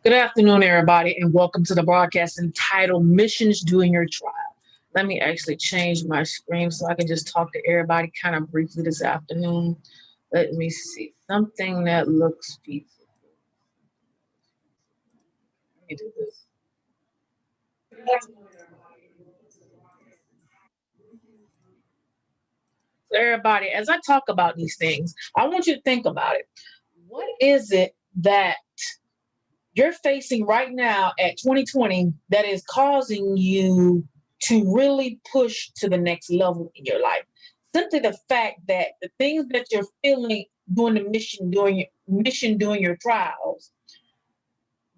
Good afternoon, everybody, and welcome to the broadcast entitled Missions During Your Trial. Let me actually change my screen so I can just talk to everybody kind of briefly this afternoon. Let me see something that looks feasible. Let me do this. So, everybody, as I talk about these things, I want you to think about it. What is it that you're facing right now at 2020 that is causing you to really push to the next level in your life? Simply the fact that the things that you're feeling during the mission during your trials,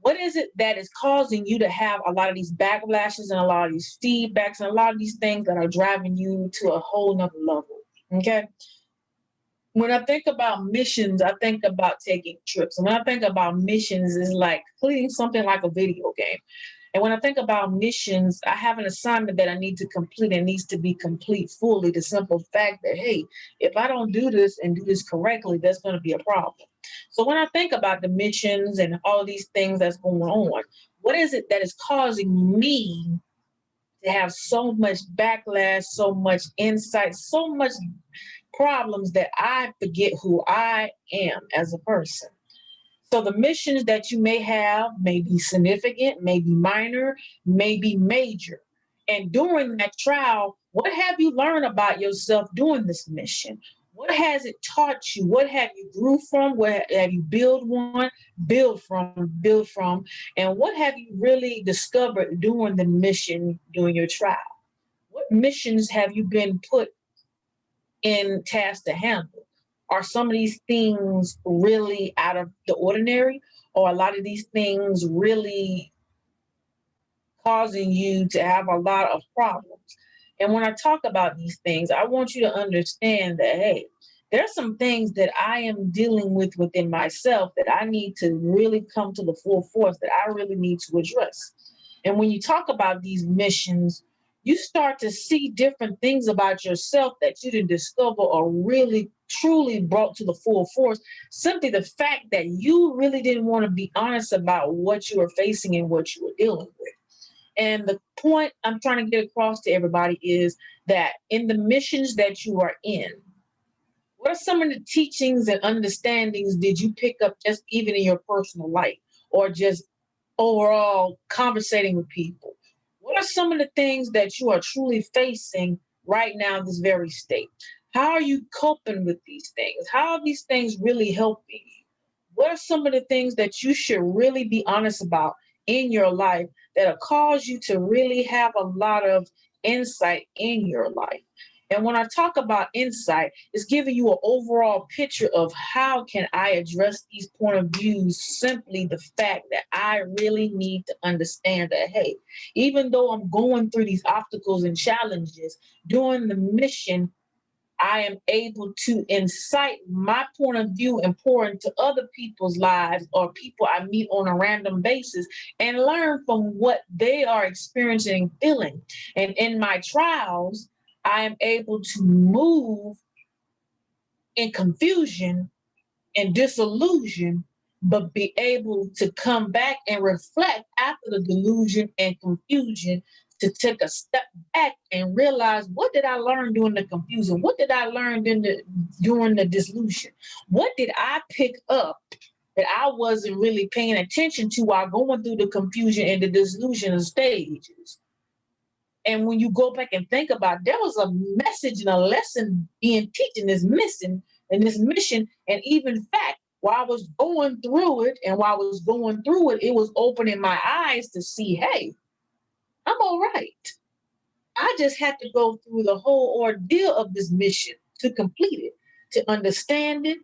what is it that is causing you to have a lot of these backlashes and a lot of these feedbacks and a lot of these things that are driving you to a whole nother level? Okay. When I think about missions, I think about taking trips. And when I think about missions, it's like completing something like a video game. And when I think about missions, I have an assignment that I need to complete and needs to be complete fully. The simple fact that, hey, if I don't do this and do this correctly, that's going to be a problem. So when I think about the missions and all these things that's going on, what is it that is causing me to have so much backlash, so much insight, so much problems that I forget who I am as a person? So the missions that you may have may be significant, may be minor, may be major. And during that trial, what have you learned about yourself during this mission? What has it taught you? What have you grew from? Where have you build from? And what have you really discovered during the mission during your trial? What missions have you been put in task to handle? Are some of these things really out of the ordinary, or a lot of these things really causing you to have a lot of problems? And when I talk about these things, I want you to understand that, hey, there's some things that I am dealing with within myself that I need to really come to the full force, that I really need to address. And when you talk about these missions, you start to see different things about yourself that you didn't discover or really truly brought to the full force. Simply the fact that you really didn't want to be honest about what you were facing and what you were dealing with. And the point I'm trying to get across to everybody is that in the missions that you are in, what are some of the teachings and understandings did you pick up just even in your personal life or just overall conversating with people? What are some of the things that you are truly facing right now in this very state? How are you coping with these things? How are these things really helping you? What are some of the things that you should really be honest about in your life that'll cause you to really have a lot of insight in your life? And when I talk about insight, it's giving you an overall picture of how can I address these point of views. Simply the fact that I really need to understand that, hey, even though I'm going through these obstacles and challenges during the mission, I am able to incite my point of view and pour into other people's lives or people I meet on a random basis and learn from what they are experiencing and feeling. And in my trials, I am able to move in confusion and disillusion, but be able to come back and reflect after the delusion and confusion to take a step back and realize, what did I learn during the confusion? What did I learn during the disillusion? What did I pick up that I wasn't really paying attention to while going through the confusion and the disillusion stages? And when you go back and think about it, there was a message and a lesson being teaching this missing and this mission. And even fact, while I was going through it and while I was going through it, it was opening my eyes to see, hey, I'm all right. I just had to go through the whole ordeal of this mission to complete it, to understand it,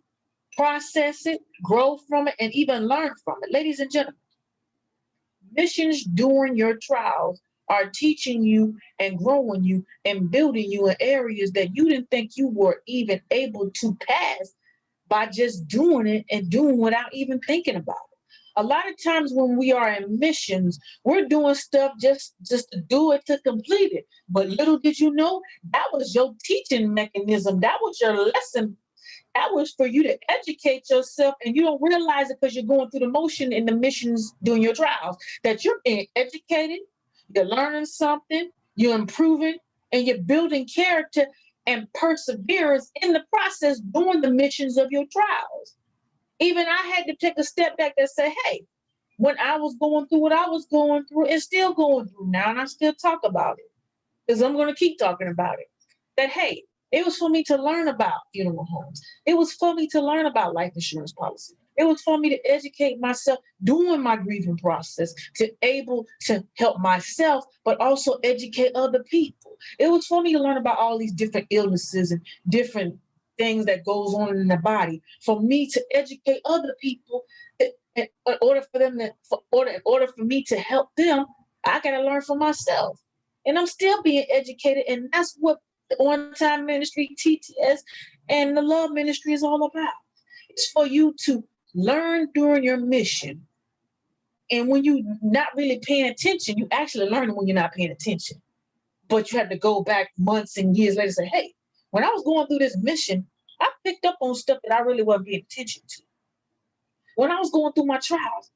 process it, grow from it, and even learn from it. Ladies and gentlemen, missions during your trials are teaching you and growing you and building you in areas that you didn't think you were even able to pass by just doing it and doing without even thinking about it. A lot of times when we are in missions, we're doing stuff just to do it, to complete it. But little did you know, that was your teaching mechanism. That was your lesson That was for you to educate yourself, and you don't realize it because you're going through the motion in the missions doing your trials, that you're being educated, you're learning something, you're improving, and you're building character and perseverance in the process during the missions of your trials. Even I had to take a step back and say, hey, when I was going through what I was going through and still going through now, and I still talk about it because I'm going to keep talking about it. That, hey, it was for me to learn about funeral homes. It was for me to learn about life insurance policy. It was for me to educate myself during my grieving process to able to help myself, but also educate other people. It was for me to learn about all these different illnesses and different things that goes on in the body, for me to educate other people. In order for them to, in order for me to help them, I got to learn for myself. And I'm still being educated, and that's what the On Time Ministry, TTS, and the Love Ministry is all about. It's for you to learn during your mission. And when you're not really paying attention, you actually learn when you're not paying attention. But you have to go back months and years later and say, hey, when I was going through this mission, I picked up on stuff that I really wasn't paying attention to. When I was going through my trials,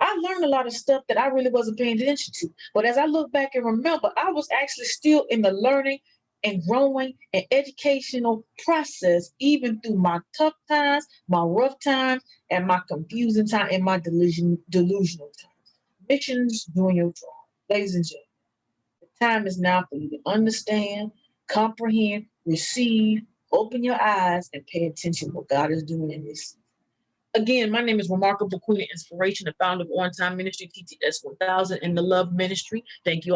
I learned a lot of stuff that I really wasn't paying attention to. But as I look back and remember, I was actually still in the learning and growing and educational process, even through my tough times, my rough times, and my confusing time and my delusional times. Missions during your trial. Ladies and gentlemen, the time is now for you to understand, comprehend, receive, open your eyes, and pay attention to what God is doing in this. Again, my name is Remarkable Queen of Inspiration, the founder of On Time Ministry, TTS 1000, and the Love Ministry. Thank you all